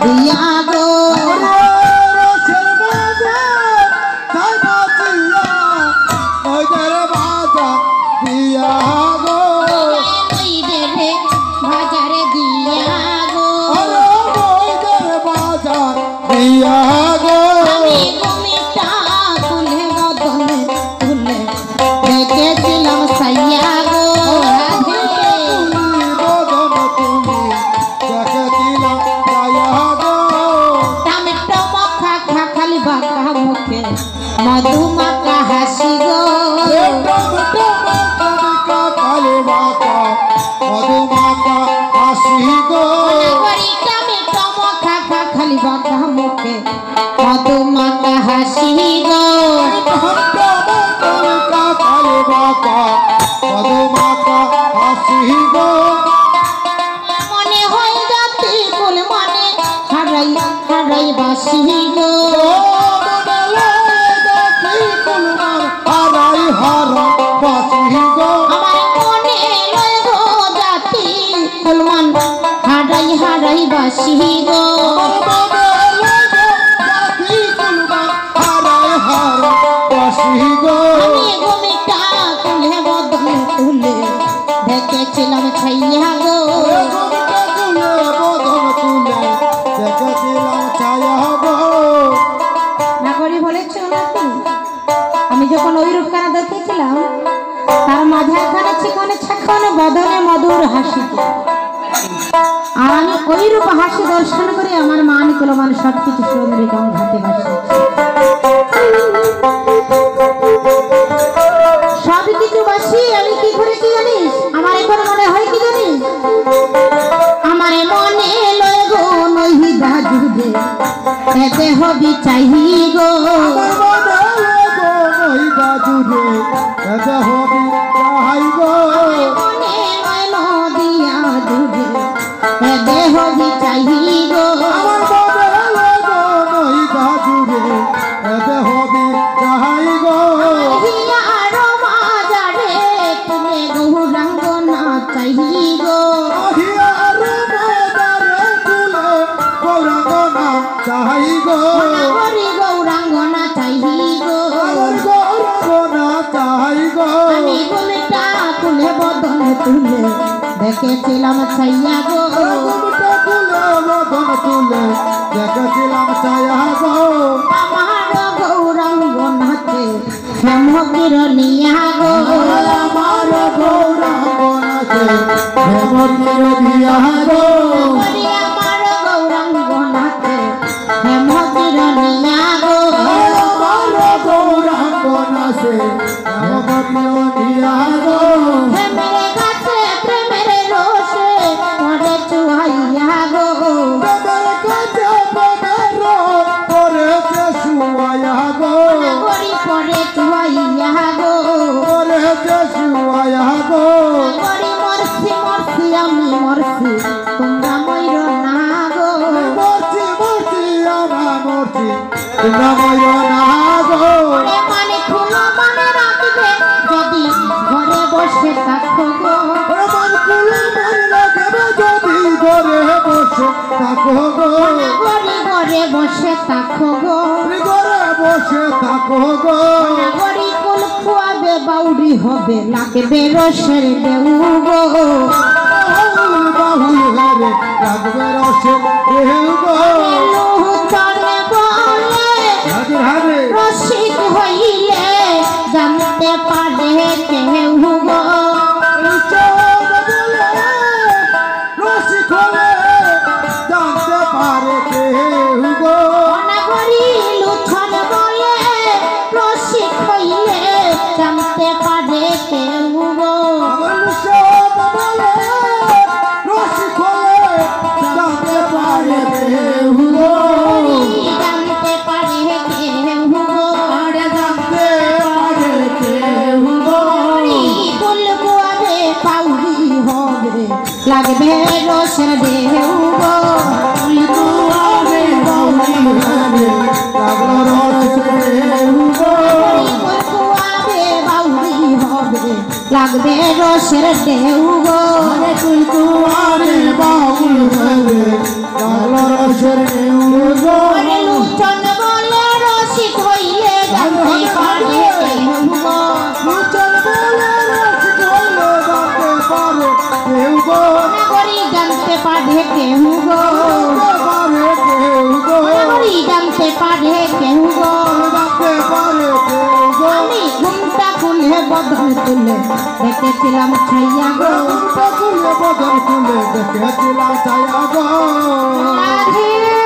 দিয়া গো मधुमाका हासी गो मधुमाका हासी गो खाली बाका मुखे मधुमाका हासी गो मधुमाका हासी गो मने होय जाती कुल मने हराई हराई बासी गो हराई बासी गो দেখেছিলাম ছাইয়া গো নাগরী বলেছো নাকি আমি যখন ওই রূপখানা দেখেছিলাম তার মাঝে এখানে চিকনে ছাকনে বদনে মধুর হাসি আর আমি ওই রূপ হাসি দর্শন করে আমার মান কুলমান সবকিছু সুন্দরী কম ঘাটে বাসি সবকিছু বাসি আমি কি করেছি জানিস আমার এখন মনে হয় কি জানিস আমার মনে লয় গো নহি দাজুদে এতে হবি চাহি গো নহি দাজুদে এতে হবি চাহি গো মনে লয় নদিয়া দুদে এতে হবি চাহি গো আমার মনে লয় গো নহি দাজুদে এতে হবি চাহি গো হিয়া আর মাজারে তুমি গৌরাঙ্গ না চাহি গো হিয়া আর মাজারে তুলে গৌরাঙ্গ না চাহি গো গরি গৌরাঙ্গ না চাহি গো গৌরাঙ্গ না চাহি গো আমি গুলটা কুলে বদন তুলে দেখেছিলাম ছাইয়া গো গুলটা কুলে বদন তুলে দেখেছিলাম ছাইয়া গো আমার গৌরাঙ্গ নাচে হেমগির নিয়া গো আমার গৌরাঙ্গ নাচে হেমগির নিয়া গো আমার গৌরাঙ্গ নাচে হেমগির নিয়া গো আমার গৌরাঙ্গ নাচে হেমগির নিয়া গো প্রেমের কাছে প্রেমের রসে পড়ে চুহাইয়া গো প্রেমের কাছে প্রেমের রস পড়েছে শুয়াইয়া গো গরি পড়ে চুহাইয়া গো পড়েছে শুয়াইয়া গো গরি মরছি মরছি আমি মরছি তোমরা মইর না গো মরছি মরছি আমরা মরছি তোমরা মইর না গো মানে খুলো মানে রাখবে যদি ঘরে বসে থাকো গো মন কুলে মন লাগবে যদি ঘরে বসে থাকো গো গরি ঘরে বসে থাকো গো ঘরে বসে থাকো গো গরি কুল খুয়াবে বাউরি হবে লাগবে রসের দেউ গো বাহুল ঘরে লাগবে রসের দেউ গো চলে বলে হারে রসিক হইলে জানতে পারে কেউ গো রসিক হলে জানতে পারে কেউ গো অনাগরি লুঠন বলে রসিক হইলে জানতে পারে কেউ গো রসিক হলে জানতে পারে কেউ গো জানতে পারে কেউ গো জানতে পারে কেউ গো বলবো আরে পাউরি হবে লাগবে রসের দেউ গো বলবো আরে পাউরি হবে লাগলো রসের দেউ গো বলবো আরে বাউরি হবে লাগবে রসের দেউ গো আরে তুই তো আরে বাউল হবে লাগলো রসের ঢেউ গো লুচন বলে রসিক হইলে জানতে পারে কেউ গো লুচন বলে রসিক হইলে জানতে পারে কেউ গো করি জানতে পারে কেউ গো পারে কেউ গো করি জানতে পারে কেউ গো জানতে পারে কেউ গো আমি ঘুমটা খুলে বদন তুলে দেখেছিলাম ছাইয়া গো খুলে বদন খুলে দেখেছিলাম ছায়া গো রাধে